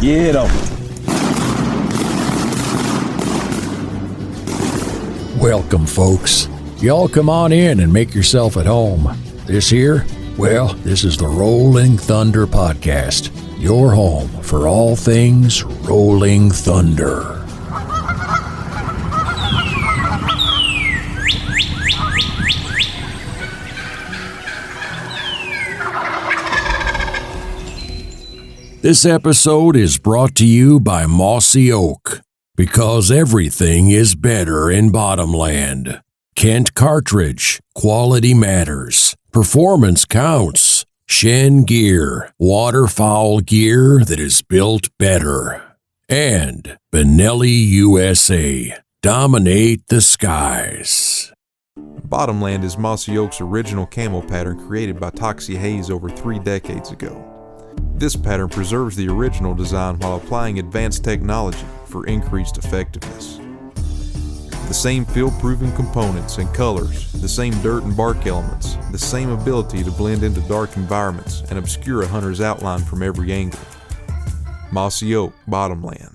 Get 'em. Welcome, folks. Y'all come on in and make yourself at home. This here, well, this is the Rolling Thunder Podcast, your home for all things Rolling Thunder. This episode is brought to you by Mossy Oak, because everything is better in Bottomland. Kent Cartridge, quality matters, performance counts. Shen Gear, waterfowl gear that is built better. And Benelli USA, dominate the skies. Bottomland is Mossy Oak's original camo pattern created by Toxie Hayes over 3 decades ago. This pattern preserves the original design while applying advanced technology for increased effectiveness. The same field-proven components and colors, the same dirt and bark elements, the same ability to blend into dark environments and obscure a hunter's outline from every angle. Mossy Oak, Bottomland.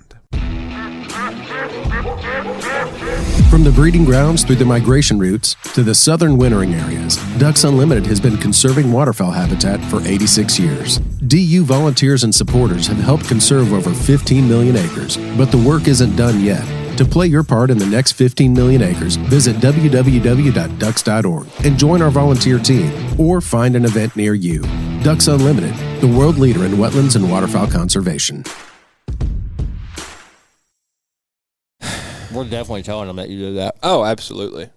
From the breeding grounds through the migration routes to the southern wintering areas, Ducks Unlimited has been conserving waterfowl habitat for 86 years. DU volunteers and supporters have helped conserve over 15 million acres, but the work isn't done yet. To play your part in the next 15 million acres, visit www.ducks.org and join our volunteer team, or find an event near you. Ducks Unlimited, the world leader in wetlands and waterfowl conservation. We're definitely telling them that you did that. Oh, absolutely.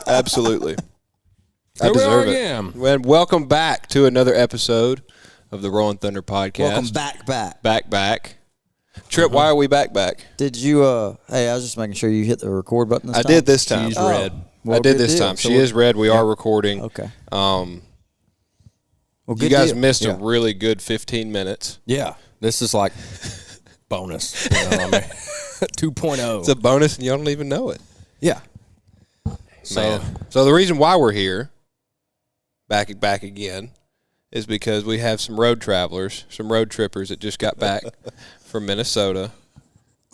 Absolutely. I deserve it. And welcome back to another episode of the Rolling Thunder Podcast. Welcome back. Back. Trip, why are we back? Did you, hey, I was just making sure you hit the record button this time. I did this time. She's red. Well, I did good this deal. time. So she is red. We are recording. Okay. Well, good you guys deal. missed a really good 15 minutes. Yeah. This is like bonus. You know what I mean? 2.0. It's a bonus and you don't even know it. Yeah. So the reason why we're here, back again, is because we have some road travelers, some road trippers that just got back from Minnesota.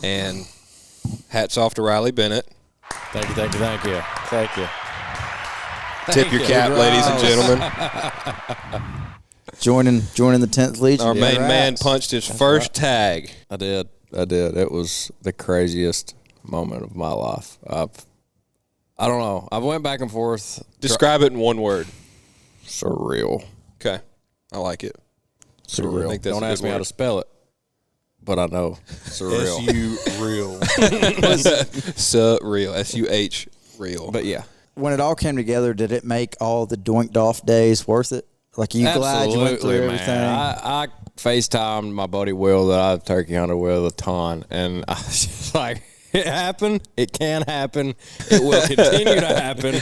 And hats off to Riley Bennett. Thank you. Tip your cap, ladies and gentlemen. Joining the 10th Legion. Our main man punched his first tag. I did. It was the craziest moment of my life. I don't know. I went back and forth. Describe it in one word. Surreal. Okay. I like it. Surreal. I think that's don't a ask good me how word. to spell it, but I know. Surreal. S-U-real. Surreal. S-U-H real. But yeah. When it all came together, did it make all the doinked off days worth it? Like, you glad you went through Absolutely, everything? man. I FaceTimed my buddy Will that I've turkey hunted with a ton, and I was just like, it happened. It can happen. It will continue to happen.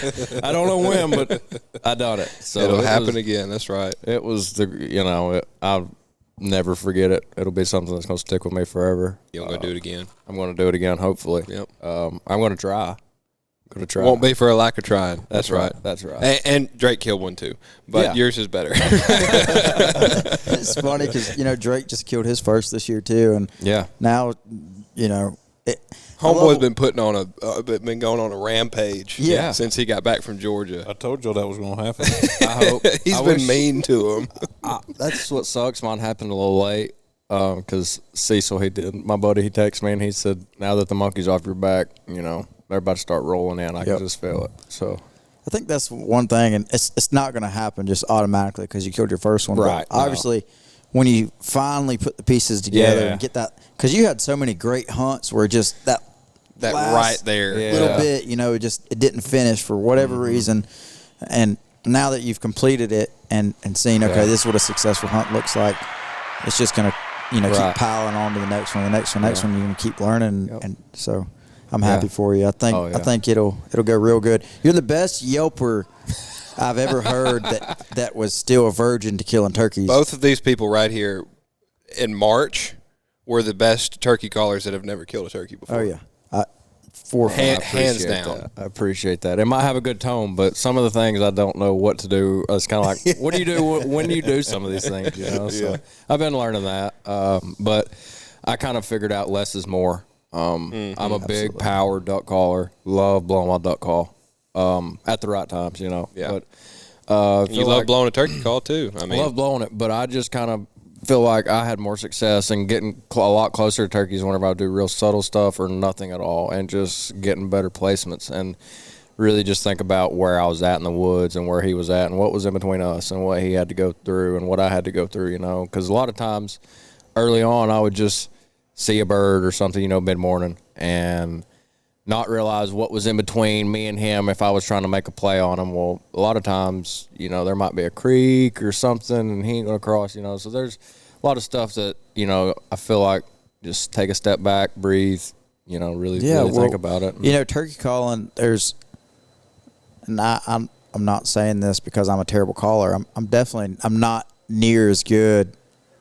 I don't know when, but I done it. So It'll happen again. That's right. It was I'll never forget it. It'll be something that's going to stick with me forever. You'll go do it again. I'm going to do it again, hopefully. Yep. I'm going to try. Won't be for a lack of trying. That's right. That's right. And Drake killed one too, but yours is better. It's funny because, Drake just killed his first this year too. And now, Homeboy's been been going on a rampage since he got back from Georgia. I told y'all that was going to happen. I hope. He's been mean to him. That's what sucks. Mine happened a little late because Cecil, he texted me and he said, now that the monkey's off your back, they're about to start rolling in. I can just feel it. So I think that's one thing, and it's not going to happen just automatically because you killed your first one. Right. But obviously, when you finally put the pieces together and get that, because you had so many great hunts where just that last right there little bit, it didn't finish for whatever reason, and now that you've completed it and seen, okay, this is what a successful hunt looks like, it's just going to keep piling on to the next one, next one. You're going to keep learning, and so. I'm happy for you. I think it'll go real good. You're the best yelper I've ever heard that was still a virgin to killing turkeys. Both of these people right here in March were the best turkey callers that have never killed a turkey before. Oh yeah, 4 or 5. Hands down. That. I appreciate that. It might have a good tone, but some of the things I don't know what to do. It's kind of like, what do you do when you do some of these things? You know, so I've been learning that. But I kind of figured out less is more. I'm a big power duck caller. Love blowing my duck call at the right times. You know. Yeah. But you love blowing a turkey call too. I mean, I love blowing it, but I just kind of feel like I had more success in getting a lot closer to turkeys whenever I do real subtle stuff or nothing at all, and just getting better placements and really just think about where I was at in the woods and where he was at and what was in between us and what he had to go through and what I had to go through, you know, because a lot of times early on I would just see a bird or something, you know, mid-morning and not realize what was in between me and him if I was trying to make a play on him. Well, a lot of times, you know, there might be a creek or something and he ain't going to cross, you know. So there's a lot of stuff that, you know, I feel like just take a step back, breathe, you know, really think about it. You know, turkey calling, and I'm not saying this because I'm a terrible caller. I'm not near as good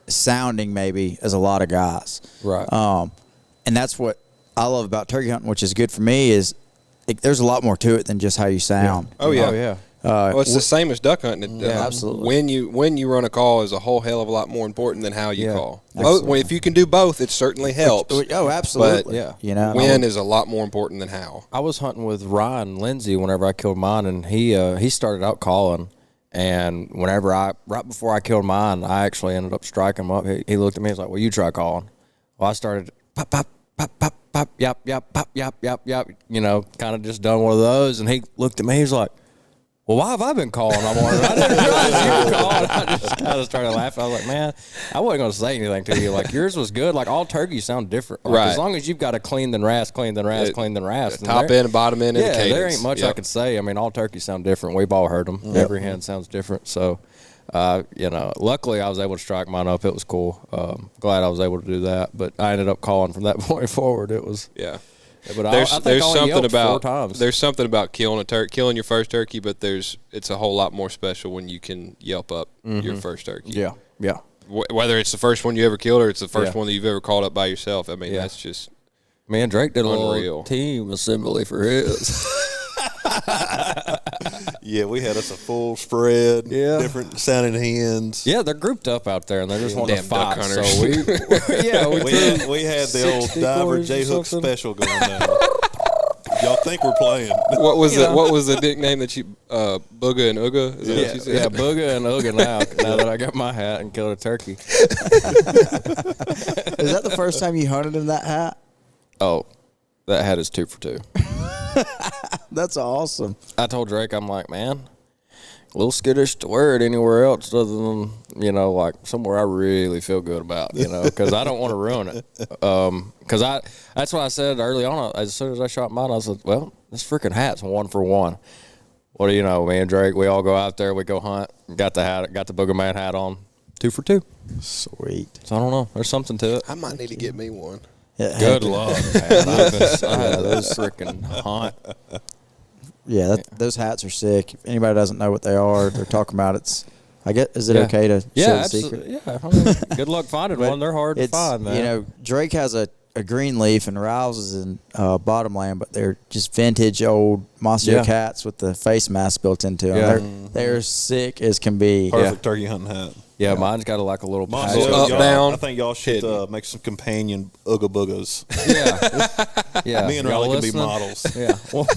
sounding maybe as a lot of guys. Right. And that's what I love about turkey hunting, which is good for me, is there's a lot more to it than just how you sound. Yeah. Oh, yeah. Oh, yeah. Well, it's the same as duck hunting. Absolutely. When you run a call is a whole hell of a lot more important than how you call. Absolutely. If you can do both, it certainly helps. Absolutely. But you know, when is a lot more important than how. I was hunting with Ryan Lindsay whenever I killed mine, and he started out calling. And right before I killed mine, I actually ended up striking him up. He looked at me, he was like, well, you try calling. Well, I started pop, pop, pop, pop, pop, yap, yap, pop, yap, yap, yap, you know, kind of just done one of those. And he looked at me, he was like, well, why have I been calling? I didn't realize you were calling. I just kind of started laughing. I was like, man, I wasn't going to say anything to you. Like, yours was good. Like, all turkeys sound different. Like, right. As long as you've got a clean then rast. Top end and bottom end and cadence. There ain't much I could say. I mean, all turkeys sound different. We've all heard them. Yep. Every hen sounds different. So, you know, luckily I was able to strike mine up. It was cool. Glad I was able to do that. But I ended up calling from that point forward. It was But there's something about killing your first turkey, but it's a whole lot more special when you can yelp up your first turkey. Yeah. Whether it's the first one you ever killed or it's the first one that you've ever called up by yourself. I mean, that's just me and Drake did a unreal. little team assembly for his. Yeah, we had us a full spread, different sounding hens. Yeah, they're grouped up out there, and they're just wanting to fight. Duck So hunters. we had the old diver J-hook special going down. Y'all think we're playing? What was the nickname that you Booga and Ooga? Is that what you said? Yeah, Booga and Ooga now that I got my hat and killed a turkey. Is that the first time you hunted in that hat? Oh, that hat is 2 for 2. That's awesome. I told Drake, I'm like, man, a little skittish to wear it anywhere else other than, you know, like somewhere I really feel good about, you know, because I don't want to ruin it. Because that's what I said early on. As soon as I shot mine, I said, well, this freaking hat's 1 for 1. What do you know, me and Drake, we all go out there, we go hunt, got the Booger Man hat on, 2 for 2. Sweet. So I don't know. There's something to it. I might need to get me one. Yeah, Good luck. I had those freaking hunt. Yeah, those hats are sick. If anybody doesn't know what they are, they're talking about it's. I get. Is it okay to share the secret? Yeah. I mean, good luck finding one. They're hard to find, man. You know, Drake has a green leaf and Riles is in Bottomland, but they're just vintage old mossy oak hats with the face mask built into them. Yeah. They're sick as can be. Perfect turkey hunting hat. Yeah, mine's got a little patch. Up, down. I think y'all should make some companion Ooga Boogas. Yeah. Me and Y'all Riley can be listening? models. Yeah. Well,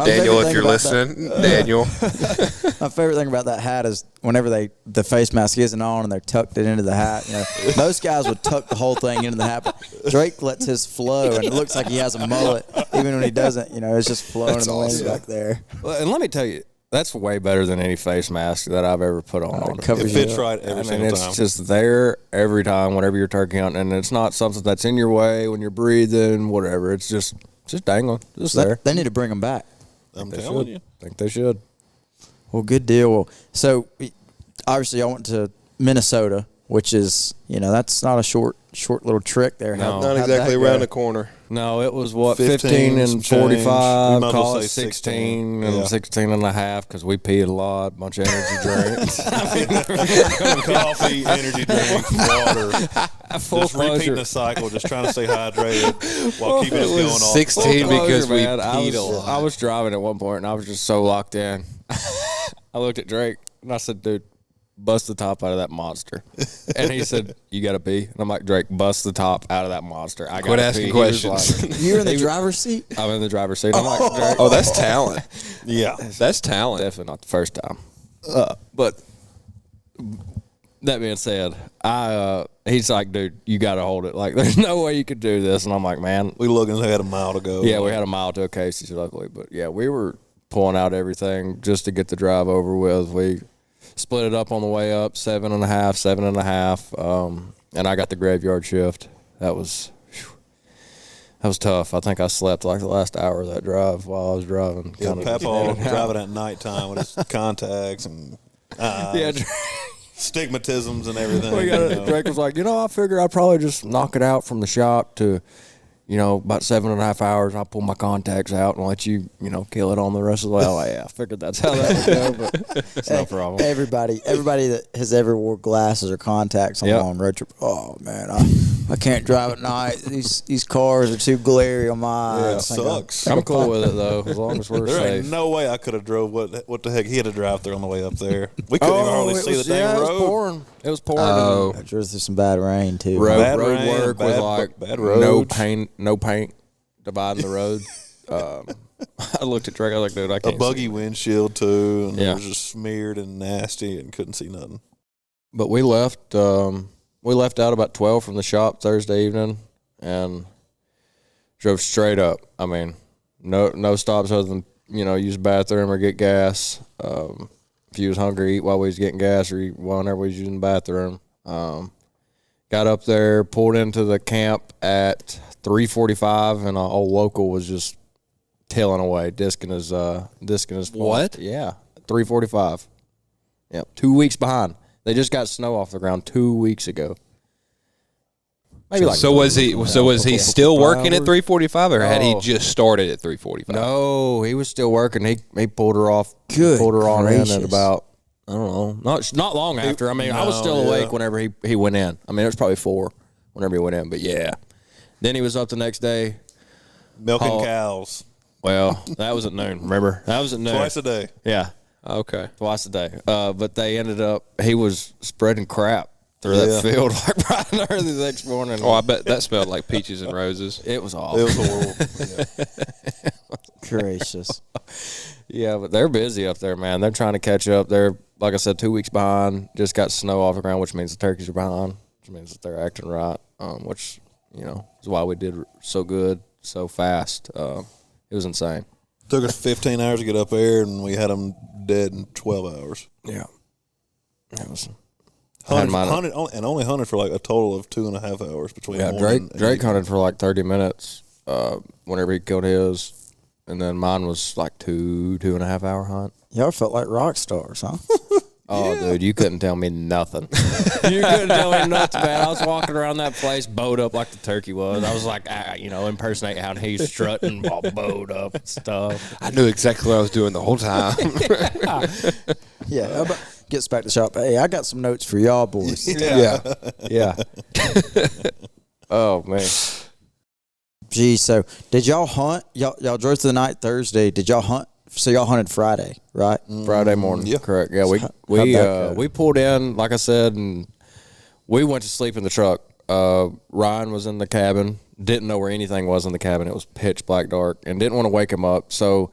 Daniel, if you're listening, Daniel. My favorite thing about that hat is whenever the face mask isn't on and they're tucked it into the hat. You know, most guys would tuck the whole thing into the hat, but Drake lets his flow, and it looks like he has a mullet, even when he doesn't. You know, it's just flowing in the wind back there. well, and let me tell you, that's way better than any face mask that I've ever put on. It fits right every single time. It's just there every time, whenever you're turkey hunting, and it's not something that's in your way when you're breathing, whatever. It's just dangling, just there. They need to bring them back. I'm telling you. I think they should. Well, good deal. Well, so obviously I went to Minnesota, which is, you know, that's not a short little trick there. No. Not exactly around the corner. No, it was what, 15 15 and some change. 45, We might as well call it say 16 16. and 16 and a half because we peed a lot, bunch of energy drinks. Coffee, energy drinks, water. Just repeating the cycle, just trying to stay hydrated while keeping us going off. 16 because we man. peed a lot. I was driving at one point, and I was just so locked in. I looked at Drake, and I said, dude, bust the top out of that monster. And he said, you got to pee? And I'm like, Drake, bust the top out of that monster. I got to pee. Quit asking questions. Like, You're in the driver's seat? I'm in the driver's seat. I'm like, Drake. Oh, that's talent. Yeah. That's talent. Definitely not the first time. But that being said, he's like, dude, you got to hold it. Like, there's no way you could do this. And I'm like, man. We looking had a mile to go. Yeah, we had a mile to a Casey's, luckily. But, yeah, we were pulling out everything just to get the drive over with. We split it up on the way up, 7.5. And I got the graveyard shift. That was tough. I think I slept like the last hour of that drive while I was driving. Yeah, Papa driving at nighttime with his contacts and stigmatisms and everything. Drake was like, I figure I'd probably just knock it out from the shop to, about 7.5 hours. I'll pull my contacts out and let you, kill it on the rest of the way. Oh, yeah, I figured that's how that would go, but it's no problem. Everybody that has ever wore glasses or contacts on a long road trip, oh, man, I can't drive at night. These cars are too glary on my eyes. Yeah, it sucks. I'm cool with it, though, as long as we're there safe. Ain't no way I could have drove what the heck he had to drive through on the way up there. We couldn't even hardly see the dang road. It was pouring. I drove through some bad rain, too. Road work with like bad no paint dividing the road. I looked at Drake. I was like, dude, I can't a buggy see. Windshield too, and it was just smeared and nasty, and couldn't see nothing. But we left. We left out about 12 from the shop Thursday evening, and drove straight up. I mean, no stops other than use the bathroom or get gas. If you was hungry, eat while we was getting gas, or eat whenever we was using the bathroom. Got up there, pulled into the camp at 3:45, and our old local was just tailing away, disking his What? Yeah, 3:45. Yeah, 2 weeks behind. They just got snow off the ground 2 weeks ago. Maybe like so was he still working at 3:45, or had he just started at 3:45? No, he was still working. He pulled her off. Good pulled her on in gracious. at about, I don't know, not long after. I mean, I was still awake whenever he went in. I mean, it was probably 4 whenever he went in. But yeah, then he was up the next day milking cows. Well, that was at noon. Remember, that was at noon. Twice a day. Yeah, Okay. twice a day. But they ended up. He was spreading crap through that field like bright and early the next morning. Oh, I bet that smelled like peaches and roses. It was awful. It was horrible. Gracious. Yeah, but they're busy up there, man. They're trying to catch up. They're, like I said, 2 weeks behind. Just got snow off the ground, which means the turkeys are behind, which means that they're acting right, which, is why we did so good so fast. It was insane. Took us 15 hours to get up there, and we had them dead in 12 hours. Yeah. It was... Hunted, and only hunted for like a total of 2.5 hours between. Yeah, Drake hunted for like 30 minutes whenever he killed his, and then mine was like 2.5 hour hunt. Y'all felt like rock stars, huh? Oh, dude, you couldn't tell me nothing. You couldn't tell me nothing, man. I was walking around that place bowed up like the turkey was. I was like, impersonating how he's strutting all bowed up and stuff. I knew exactly what I was doing the whole time. Yeah. Gets back to the shop. Hey, I got some notes for y'all boys. Yeah. Oh, man. Geez, so did y'all hunt? Y'all drove through the night Thursday. Did y'all hunt? So y'all hunted Friday, right? Friday morning. Yeah. Correct. Yeah, we pulled in, like I said, and we went to sleep in the truck. Ryan was in the cabin. Didn't know where anything was in the cabin. It was pitch black dark, and didn't want to wake him up. So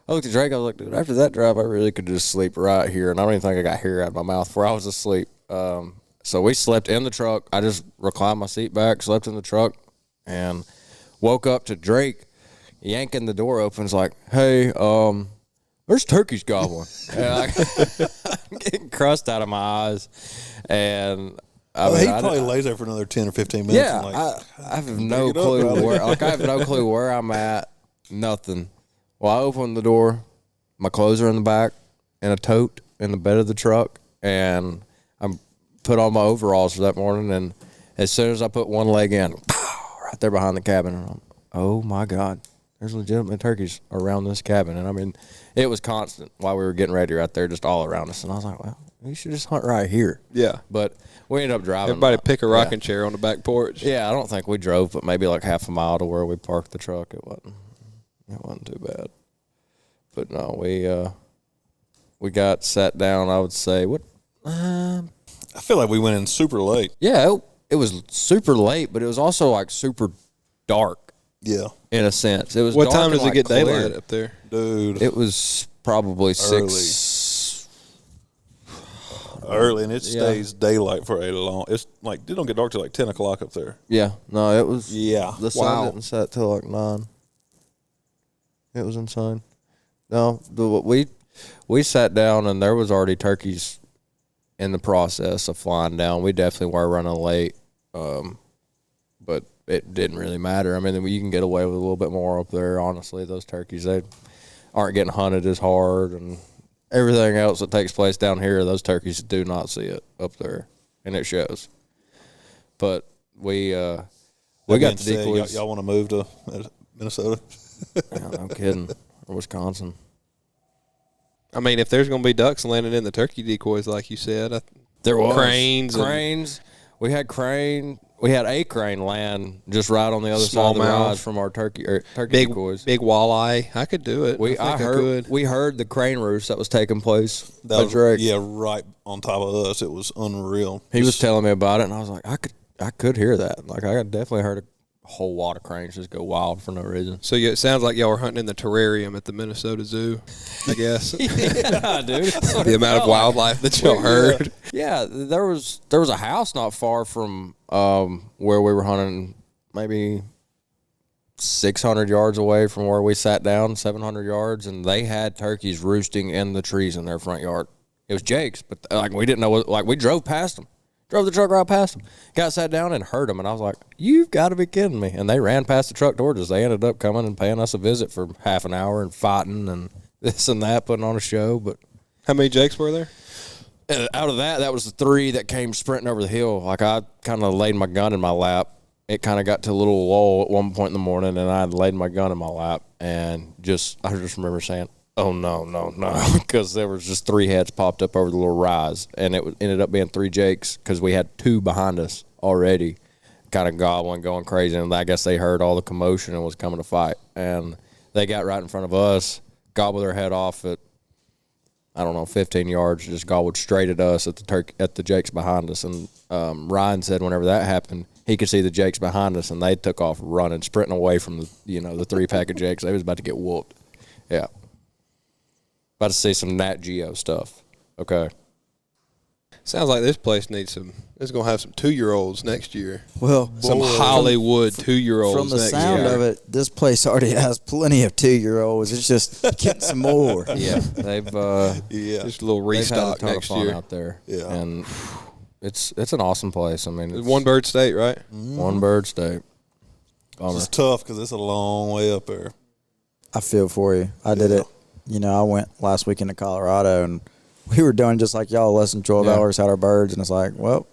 I looked at Drake. I was like, dude, after that drive, I really could just sleep right here. And I don't even think I got hair out of my mouth before I was asleep. So we slept in the truck. I just reclined my seat back, slept in the truck, and woke up to Drake yanking the door open. It's like, hey, there's turkeys gobbling. And I'm getting crust out of my eyes. And he probably lays there for another 10 or 15 minutes. Yeah, I have no clue where. I have no clue where I'm at. Nothing. Well, I opened the door. My clothes are in the back, in a tote in the bed of the truck, and I put on my overalls for that morning. And as soon as I put one leg in, right there behind the cabin, and oh my God, there's legitimate turkeys around this cabin. And I mean, it was constant while we were getting ready right there, just all around us. And I was like, well, you should just hunt right here. Yeah. But we ended up driving. Everybody pick a rocking chair on the back porch. Yeah, I don't think we drove, but maybe like half a mile to where we parked the truck. It wasn't too bad. But no, we got sat down. I would say I feel like we went in super late. Yeah, it was super late, but it was also like super dark. Yeah, in a sense, it was. What dark time does and, it get clear. daylight up there, dude? It was probably early. 6. Early, and it stays daylight for a long. It's like it don't get dark till like 10 o'clock up there. Yeah, no, it was. Yeah, the sun didn't set till like 9. It was insane. No, we sat down and there was already turkeys in the process of flying down. We definitely were running late, but it didn't really matter. I mean, you can get away with a little bit more up there. Honestly, those turkeys, they aren't getting hunted as hard, and everything else that takes place down here, those turkeys do not see it up there, and it shows. But we got the decoys. Y'all want to move to Minnesota? No kidding. Or Wisconsin. I mean, if there's going to be ducks landing in the turkey decoys, like you said, there was cranes. We had a crane land just right on the other side of the rise from our turkey decoys. Big walleye. I could do it. We heard the crane roost that was taking place. Right on top of us. It was unreal. He was telling me about it, and I was like, I could hear that. Like, I definitely heard a whole lot of cranes just go wild for no reason. So it sounds like y'all were hunting in the terrarium at the Minnesota Zoo, I guess. Yeah, dude. The amount of wildlife that y'all heard. Yeah, there was a house not far from where we were hunting, maybe 600 yards away from where we sat down, 700 yards, and they had turkeys roosting in the trees in their front yard. It was Jake's, but like we didn't know what, we drove past them. Drove the truck right past them. Got sat down and heard them, and I was like, you've got to be kidding me. And they ran past the truck towards us. They ended up coming and paying us a visit for half an hour and fighting and this and that, putting on a show. But how many Jakes were there? Out of that was the 3 that came sprinting over the hill. Like, I kind of laid my gun in my lap. It kind of got to a little lull at one point in the morning, and I laid my gun in my lap. And I just remember saying, oh, no, because there was just 3 heads popped up over the little rise, and it ended up being 3 Jakes because we had 2 behind us already kind of gobbling, going crazy, and I guess they heard all the commotion and was coming to fight. And they got right in front of us, gobbled their head off at, 15 yards, just gobbled straight at us at the Jakes behind us. And Ryan said whenever that happened, he could see the Jakes behind us, and they took off running, sprinting away from the 3-pack of Jakes. They was about to get whooped. Yeah. About to see some Nat Geo stuff. Okay. Sounds like this place needs some. It's going to have some 2-year-olds next year. Well, some Hollywood 2-year-olds. From the sound of it, this place already has plenty of 2-year-olds. It's just getting some more. Yeah, they've just a little restock next next year out there. Yeah, and it's an awesome place. I mean, it's one bird state, right? One bird state. It's tough because it's a long way up there. I feel for you. I did it. I went last weekend to Colorado, and we were doing just like y'all, less than 12 hours, had our birds, and it's like, well,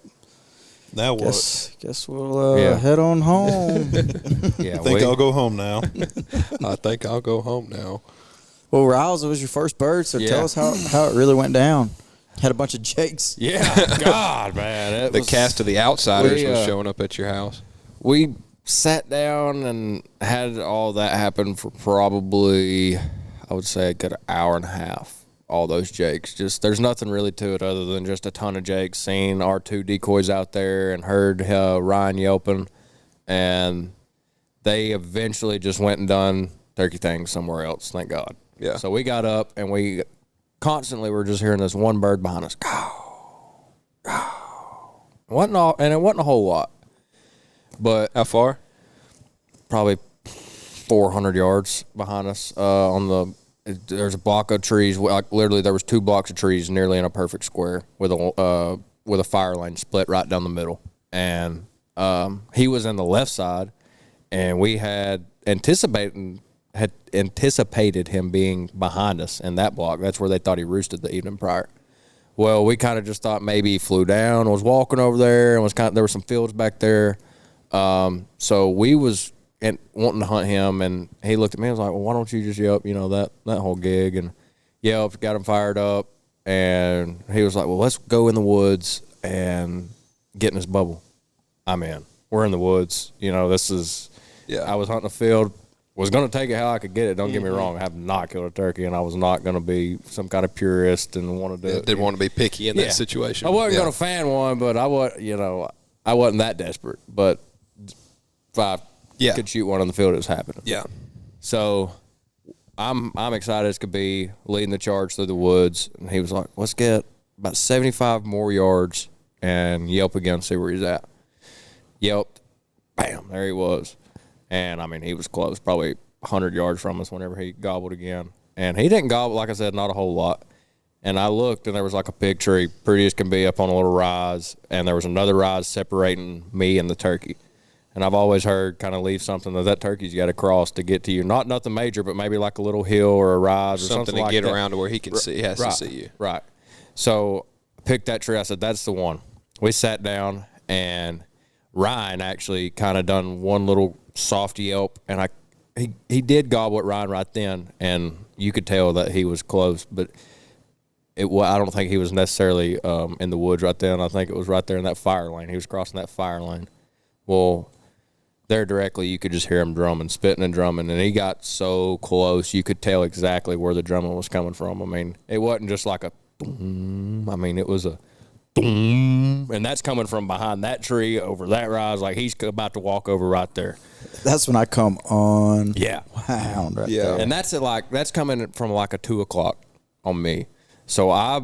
now what? Guess we'll head on home. I think I'll go home now. I think I'll go home now. Well, Riles, it was your first bird, so tell us how it really went down. Had a bunch of Jakes. Yeah, God, man. The cast of The Outsiders was showing up at your house. We sat down and had all that happen for probably, I would say, a good hour and a half. All those Jakes. Just there's nothing really to it other than just a ton of Jakes. Seeing our 2 decoys out there and heard Ryan yelping, and they eventually just went and done turkey things somewhere else. Thank God. Yeah. So we got up and we constantly were just hearing this one bird behind us. Go, go. It wasn't a whole lot, but how far? Probably 400 yards behind us there's a block of trees. Like literally, there was 2 blocks of trees nearly in a perfect square with a fire lane split right down the middle. And he was in the left side, and we had anticipated him being behind us in that block. That's where they thought he roosted the evening prior. Well, we kind of just thought maybe he flew down, was walking over there, and there were some fields back there. So we was wanting to hunt him, and he looked at me and was like, well, why don't you just yelp, that whole gig, and yelped, got him fired up, and he was like, well, let's go in the woods and get in this bubble. I'm in. We're in the woods. You know, this is I was hunting a field, was going to take it how I could get it. Don't get me wrong. I have not killed a turkey, and I was not going to be some kind of purist and want to do it. Didn't want to be picky in that situation. I wasn't going to fan one, but I wasn't that desperate. But if I could shoot one on the field, it was happening. Yeah. So I'm excited as could be, leading the charge through the woods. And he was like, let's get about 75 more yards and yelp again, see where he's at. Yelped. Bam, there he was. And, I mean, he was close, probably 100 yards from us whenever he gobbled again. And he didn't gobble, like I said, not a whole lot. And I looked, and there was like a big tree, pretty as can be, up on a little rise. And there was another rise separating me and the turkey. And I've always heard kind of leave something that turkey's got to cross to get to you. Not nothing major, but maybe like a little hill or a rise or something like that. Something to get around to where he can see. He has to see you. Right. So I picked that tree. I said, that's the one. We sat down, and Ryan actually kind of done one little soft yelp, and he did gobble at Ryan right then, and you could tell that he was close, but I don't think he was necessarily in the woods right then. I think it was right there in that fire lane. He was crossing that fire lane. Well, there directly, you could just hear him drumming, spitting and drumming, and he got so close, you could tell exactly where the drumming was coming from. I mean, it wasn't just like a boom. I mean, it was a boom, and that's coming from behind that tree over that rise, like he's about to walk over right there. That's when I come on. Yeah. Wow. Right there. And that's coming from like a 2 o'clock on me. So I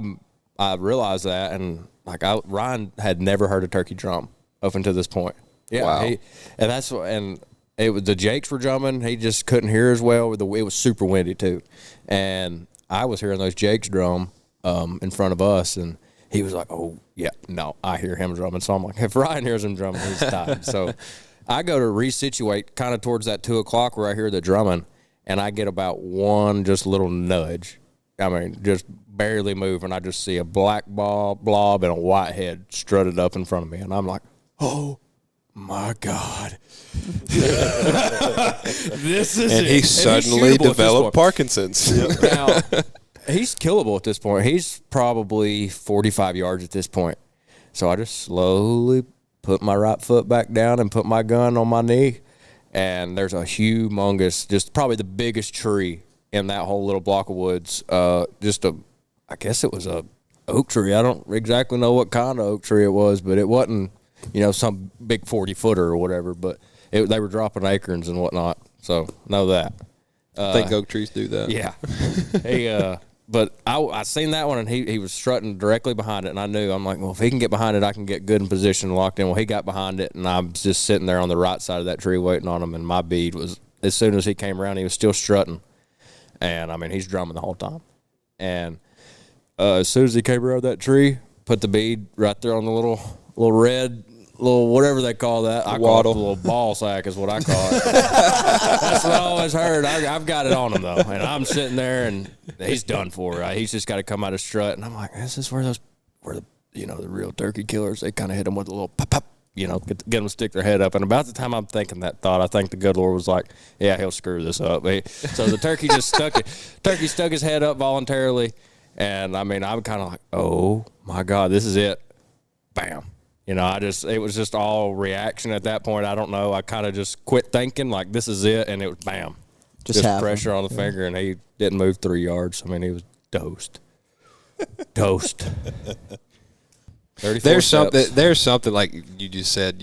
realized that, and Ryan had never heard a turkey drum up until this point. Yeah, wow. The jakes were drumming. He just couldn't hear as well. It was super windy too, and I was hearing those jakes drum in front of us, and he was like, "Oh yeah, no, I hear him drumming." So I'm like, if Ryan hears him drumming, he's tied. So I go to resituate kind of towards that 2 o'clock where I hear the drumming, and I get about one just little nudge. I mean, just barely move, and I just see a black blob and a white head strutted up in front of me, and I'm like, "Oh my God." This is and it. He suddenly developed Parkinson's. Now, he's killable at this point. He's probably 45 yards at this point. So I just slowly put my right foot back down and put my gun on my knee. And there's a humongous, just probably the biggest tree in that whole little block of woods. I guess it was a oak tree. I don't exactly know what kind of oak tree it was, but it wasn't, some big 40-footer or whatever, but they were dropping acorns and whatnot. So know that. I think oak trees do that. Yeah. But I seen that one, and he was strutting directly behind it, and I knew, I'm like, well, if he can get behind it, I can get good in position and locked in. Well, he got behind it, and I was just sitting there on the right side of that tree waiting on him, and my bead was, as soon as he came around, he was still strutting. And, I mean, he's drumming the whole time. And as soon as he came around that tree, put the bead right there on the little red, little whatever they call that. I call it the little ball sack is what I call it. That's what I always heard. I've got it on him, though. And I'm sitting there, and he's done for, right? He's just got to come out of strut. And I'm like, this is where the real turkey killers, they kind of hit him with a little pop, pop, get them to stick their head up. And about the time I'm thinking that thought, I think the good Lord was like, yeah, he'll screw this up. So the turkey just stuck his head up voluntarily. And, I mean, I'm kind of like, oh, my God, this is it. Bam. It was just all reaction at that point. I don't know. I kind of just quit thinking, like, this is it, and it was bam. Just pressure on the finger, and he didn't move 3 yards. I mean, he was dosed. Dosed. There's something like you just said,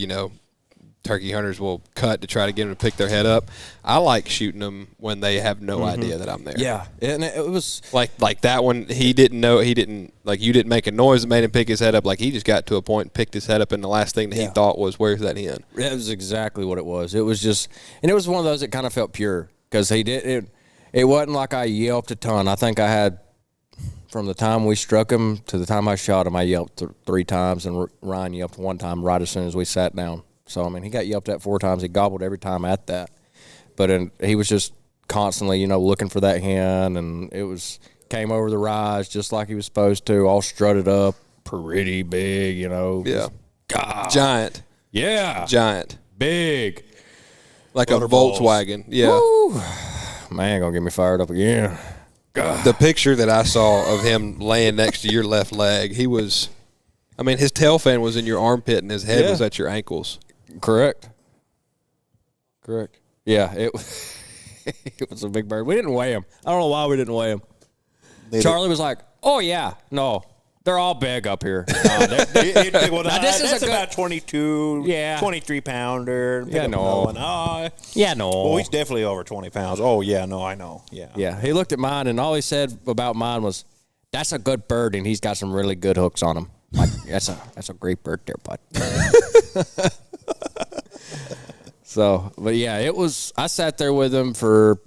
turkey hunters will cut to try to get them to pick their head up. I like shooting them when they have no idea that I'm there. Yeah, and it was like that one. He didn't know. He didn't you didn't make a noise that made him pick his head up. Like he just got to a point and picked his head up, and the last thing that he thought was, "Where's that hen?" That was exactly what it was. It was just, and it was one of those that kind of felt pure because he did it. It wasn't like I yelped a ton. I think I had, from the time we struck him to the time I shot him, I yelped 3 times, and Ryan yelped 1 time right as soon as we sat down. So, I mean, he got yelped at 4 times. He gobbled every time at that. But he was just constantly, looking for that hen, and came over the rise just like he was supposed to, all strutted up, pretty big, Yeah. God. Giant. Yeah. Giant. Big. Like a Volkswagen. Yeah. Woo. Man, gonna get me fired up again. The picture that I saw of him laying next to your left leg, his tail fan was in your armpit and his head was at your ankles. Correct. Yeah, it was a big bird. We didn't weigh him. I don't know why we didn't weigh him. Charlie was like, "Oh yeah, no, they're all big up here." That's about 22, 23 pounder. Yeah, no. Well, he's definitely over 20 pounds. Oh yeah, no, I know. Yeah. Yeah, he looked at mine, and all he said about mine was, "That's a good bird, and he's got some really good hooks on him." Like, that's a great bird there, bud. So, but yeah, it was. I sat there with him for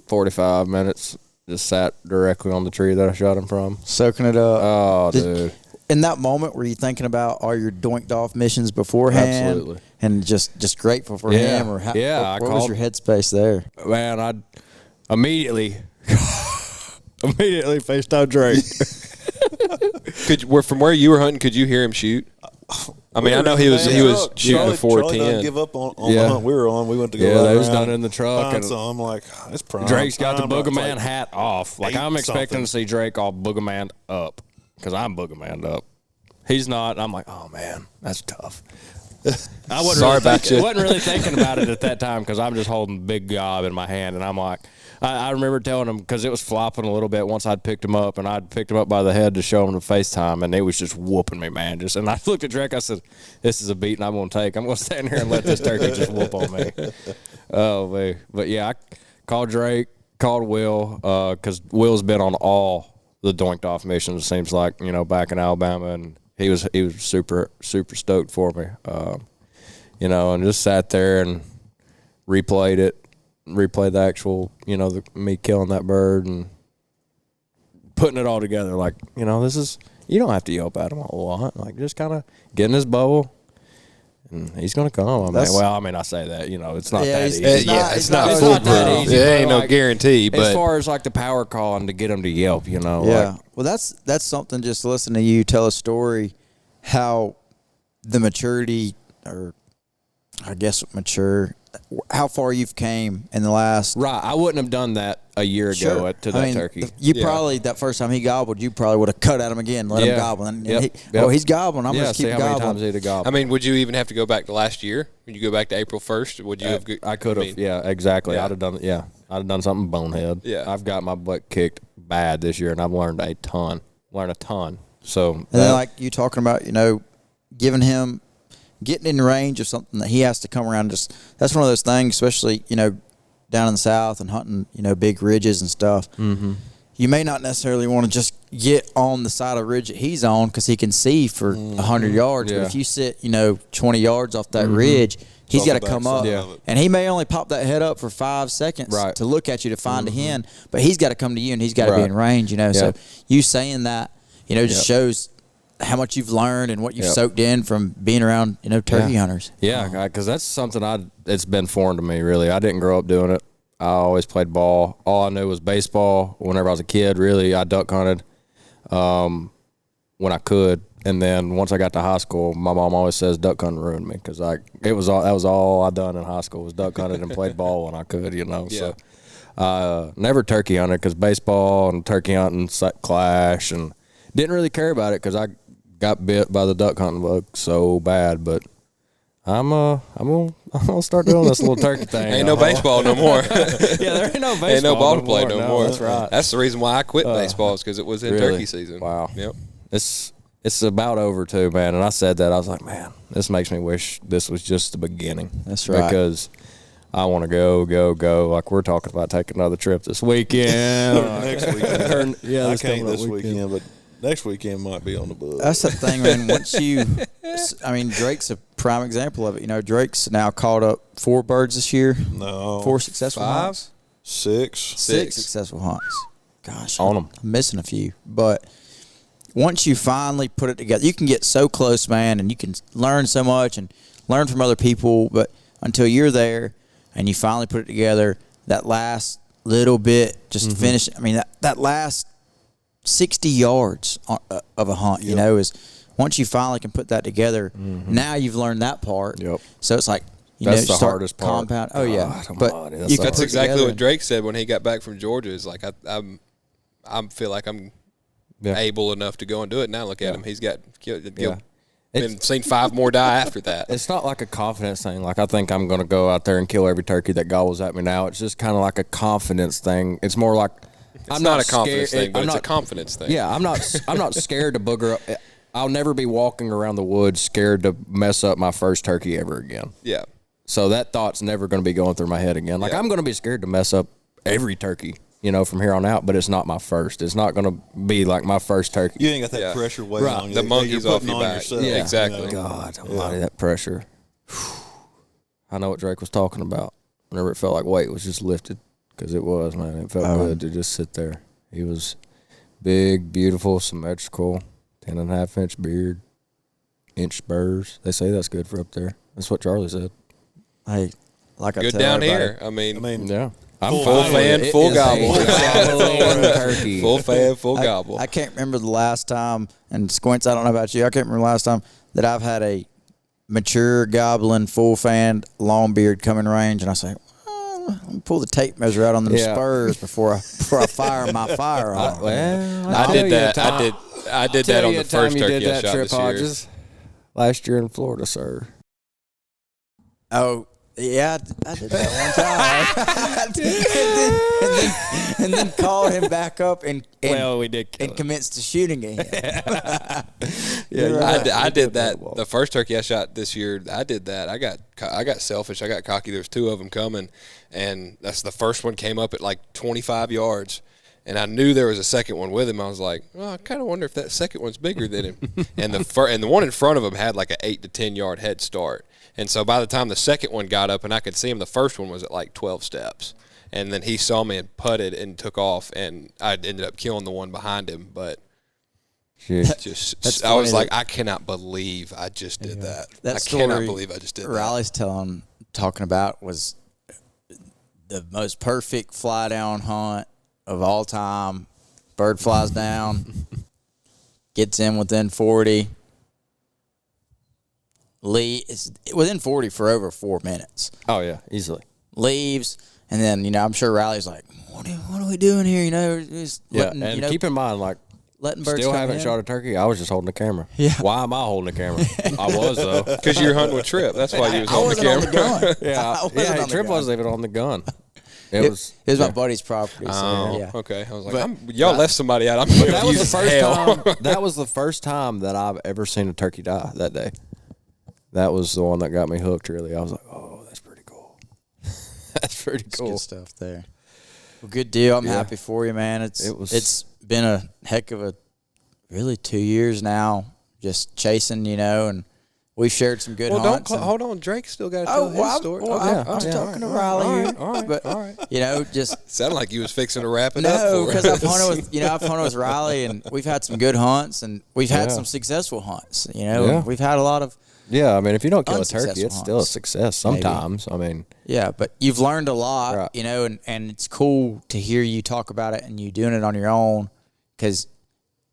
45 minutes. Just sat directly on the tree that I shot him from, soaking it up. Oh, dude! In that moment, were you thinking about all your doinked off missions beforehand? Absolutely. And just grateful for him, or what was your headspace there? Man, I immediately FaceTime Drake. From where you were hunting, could you hear him shoot? I mean, I know he was shooting before 10. Charlie give up on the hunt we were on. We went to go. Yeah, they was done in the truck, and so I'm like, it's prime. Drake's got the Booga Man hat off. Like, I'm expecting to see Drake all Booga Man up, because I'm Booga Man up. He's not. I'm like, oh man, that's tough. I wasn't really thinking about it at that time, because I'm just holding big gob in my hand, and I'm like, I remember telling him, because it was flopping a little bit once I'd picked him up, and I'd picked him up by the head to show him the FaceTime, and it was just whooping me, man. And I looked at Drake, I said, this is a beating I'm going to take. I'm going to stand here and let this turkey just whoop on me. Oh, man. But, yeah, I called Drake, called Will, because Will's been on all the doinked off missions, it seems like, back in Alabama, and he was super, super stoked for me, and just sat there and replayed the actual, me killing that bird and putting it all together. Like, this is, you don't have to yelp at him a whole lot. Like, just kind of get in his bowl, and he's going to come. I say that, it's not that easy. It's not that easy. It ain't no guarantee. But as far as, like, the power call and to get him to yelp, Yeah. Well, that's something, just listening to you tell a story, how the maturity, or I guess mature, how far you've came in the last. Right. I wouldn't have done that a year ago to that turkey. Probably, that first time he gobbled, you probably would have cut at him again, let him gobble. And he's gobbling. I'm going to keep how many gobbling. times he'd have gobbled. I mean, would you even have to go back to last year? Would you go back to April 1st? Would you have? I could have. Yeah, exactly. Yeah. I'd have done. Yeah, I'd have done something bonehead. Yeah. I've got my butt kicked bad this year, and I've learned a ton. So. And then, like you talking about, giving him. Getting in range of something that he has to come around, that's one of those things, especially, down in the South and hunting, big ridges and stuff. Mm-hmm. You may not necessarily want to just get on the side of the ridge that he's on, because he can see for 100 yards. Yeah. But if you sit, 20 yards off that ridge, he's got to come up. And he may only pop that head up for 5 seconds to look at you to find a hen, but he's got to come to you, and he's got to be in range, So you saying that, just shows how much you've learned and what you've soaked in from being around, turkey hunters. Yeah, because that's something it's been foreign to me, really. I didn't grow up doing it. I always played ball. All I knew was baseball. Whenever I was a kid, really, I duck hunted when I could. And then once I got to high school, my mom always says duck hunting ruined me, because that was all I done in high school was duck hunted and played ball when I could, So never turkey hunted, because baseball and turkey hunting clash, and didn't really care about it, because I got bit by the duck hunting bug so bad. But I'm gonna start doing this little turkey thing. Ain't no baseball no more. There ain't no baseball. Ain't no ball to play no more. That's right. That's the reason why I quit baseball, is because it was in really? turkey season. Wow. Yep. It's about over too, man. And I said that, I was like, man, this makes me wish this was just the beginning. That's right. Because I want to go. Like, we're talking about taking another trip this weekend. Next weekend. Yeah, I can't this weekend, but next weekend might be on the book. That's the thing, man. Drake's a prime example of it. Drake's now caught up 4 birds this year. No. 4 successful hunts. 6 successful hunts. Gosh, on them. I'm missing a few. But once you finally put it together, you can get so close, man, and you can learn so much and learn from other people. But until you're there and you finally put it together, that last little bit, just finish. I mean, that last 60 yards of a hunt, is once you finally can put that together, now you've learned that part. Yep. So it's like, That's the start hardest part. Compound. Oh yeah, God, but almighty, you That's put exactly together what Drake said when he got back from Georgia. Is like I feel like I'm able enough to go and do it. Now look at him. He's got been seen 5 more die after that. It's not like a confidence thing. Like I think I'm going to go out there and kill every turkey that gobbles at me now. It's just kind of like a confidence thing. It's more like I'm not a confidence thing, but it's a confidence thing. Yeah, I'm not scared to booger up. I'll never be walking around the woods scared to mess up my first turkey ever again. Yeah. So that thought's never going to be going through my head again. Like I'm going to be scared to mess up every turkey, from here on out, but it's not my first. It's not going to be like my first turkey. You ain't got that pressure weighing on you. The monkey's you're off your back. Yourself, yeah, exactly. God almighty, that pressure. I know what Drake was talking about. Whenever it felt like weight was just lifted, because it was, man. It felt good to just sit there. He was big, beautiful, symmetrical, 10.5-inch beard, inch spurs. They say that's good for up there. That's what Charlie said. Hey, like I good tell down everybody, here. I mean, yeah. I'm full fan, full gobble. Turkey. Full fan, full gobble. I can't remember the last time, and Squints, I don't know about you, I can't remember the last time that I've had a mature gobbling, full fanned, long beard come in range, and I say, let me pull the tape measure out on them spurs before I fire my firearm. I did that. I did that on the first turkey I shot this year. Hodges, last year in Florida, sir. Oh, yeah, I did that one time. and then called him back up and we did and commenced to shooting again. I did that. The first turkey I shot this year, I did that. I got selfish. I got cocky. There's 2 of them coming, and that's the first one came up at like 25 yards. And I knew there was a second one with him. I was like, well, I kind of wonder if that second one's bigger than him. and the one in front of him had like an 8 to 10 yard head start. And so by the time the second one got up and I could see him, the first one was at like 12 steps. And then he saw me and putted and took off, and I ended up killing the one behind him. But I was like, I cannot believe I just did that. I cannot believe I just did that. Riley's talking about was the most perfect fly down hunt of all time. Bird flies down, gets in within 40. Is within 40 for over 4 minutes. Oh yeah, easily. Leaves, and then I'm sure Riley's like, "What are we doing here?" Just letting, and keep in mind, like, letting birds still come haven't in. shot a turkey. I was just holding the camera. Yeah. Why am I holding the camera? I was though, because you were hunting with Tripp. That's why you was holding the camera. On the gun. yeah. Tripp wasn't even on the gun. It was my buddy's property. So, okay. I was like, y'all left somebody out. I'm that was the confused first as hell. time. That was the first time that I've ever seen a turkey die that day. That was the one that got me hooked. Really, I was like, "Oh, that's pretty cool. That's pretty cool good stuff there." Well, good deal. I'm happy for you, man. It's been a heck of a really 2 years now, just chasing, and we've shared some good hunts. Hold on, Drake still got to tell his story. I'm talking to Riley here. All right. Just sounded like you was fixing to wrap it up. No, because I've hunted with Riley, and we've had some good hunts, and we've had some successful hunts. We've had a lot of. Yeah, I mean, if you don't kill a turkey, Unsuccessful it's still a success sometimes. Maybe. I mean. Yeah, but you've learned a lot, right. And it's cool to hear you talk about it and you doing it on your own because,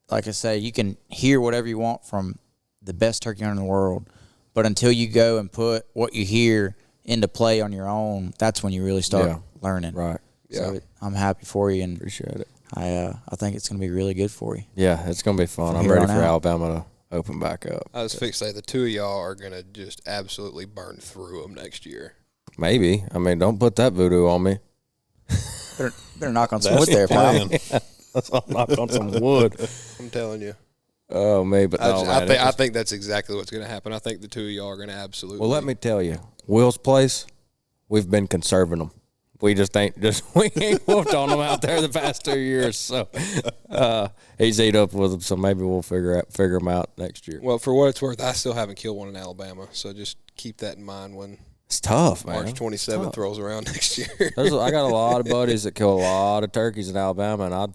like I say, you can hear whatever you want from the best turkey hunter in the world, but until you go and put what you hear into play on your own, that's when you really start learning. Right. So I'm happy for you and appreciate it. I think it's going to be really good for you. Yeah, it's going to be fun. I'm ready for Alabama to open back up. I was fixed to say the 2 of y'all are going to just absolutely burn through them next year. Maybe. I mean, don't put that voodoo on me. Better knock on some wood there, pal. Let's all knock on some wood. I'm telling you. Oh, maybe. I think that's exactly what's going to happen. I think the 2 of y'all are going to absolutely. Well, let me tell you, Will's place, we've been conserving them. We ain't whooped on them out there the past 2 years. So he's ate up with them. So maybe we'll figure them out next year. Well, for what it's worth, I still haven't killed one in Alabama. So just keep that in mind when it's tough, man. March 27th rolls around next year. I got a lot of buddies that kill a lot of turkeys in Alabama, and I'd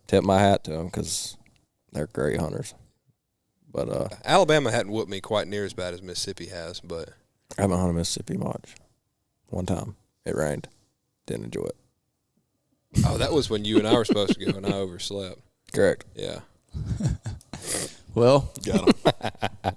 tip my hat to them because they're great hunters. But Alabama hadn't whooped me quite near as bad as Mississippi has, but I haven't hunted Mississippi much. One time. It rained. Didn't enjoy it. Oh, that was when you and I were supposed to go, and I overslept. Correct. Yeah. Well, got him.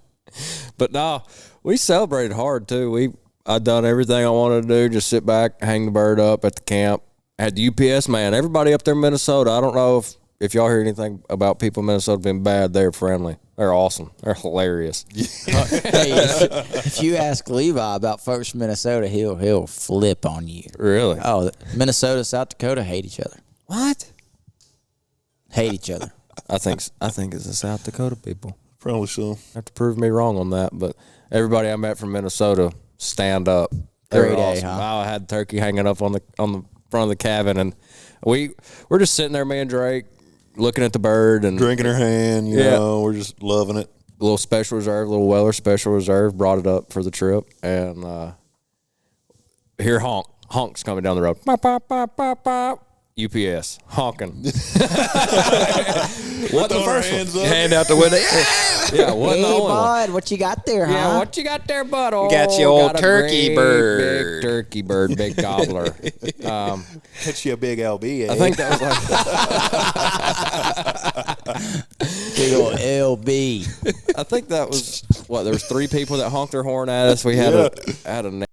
But no, we celebrated hard too. I done everything I wanted to do. Just sit back, hang the bird up at the camp. Had the UPS man. Everybody up there in Minnesota. I don't know if y'all hear anything about people in Minnesota being bad. They're friendly. They're awesome. They're hilarious. Hey, if you ask Levi about folks from Minnesota, he'll flip on you. Really? Oh, Minnesota, South Dakota hate each other. What? Hate each other. I think it's the South Dakota people. Probably so. Have to prove me wrong on that, but everybody I met from Minnesota stand up. Great day, huh? I had turkey hanging up on the front of the cabin, and we're just sitting there, me and Drake, looking at the bird and Drinking her hand, you know, we're just loving it. Little special reserve, little Weller special reserve, brought it up for the trip, and here honk's coming down the road. Bop, bop, bop, bop, bop. UPS honking. What the first one? Hand out the window. Yeah, what Hey, the only one? bud, what you got there, huh? Yeah, what you got there, bud? Oh, Got your old got a turkey great bird. Big turkey bird, big gobbler. Catch you a big LB, eh? I think that was like Big old LB. I think that was what there was 3 people that honked their horn at us. We had a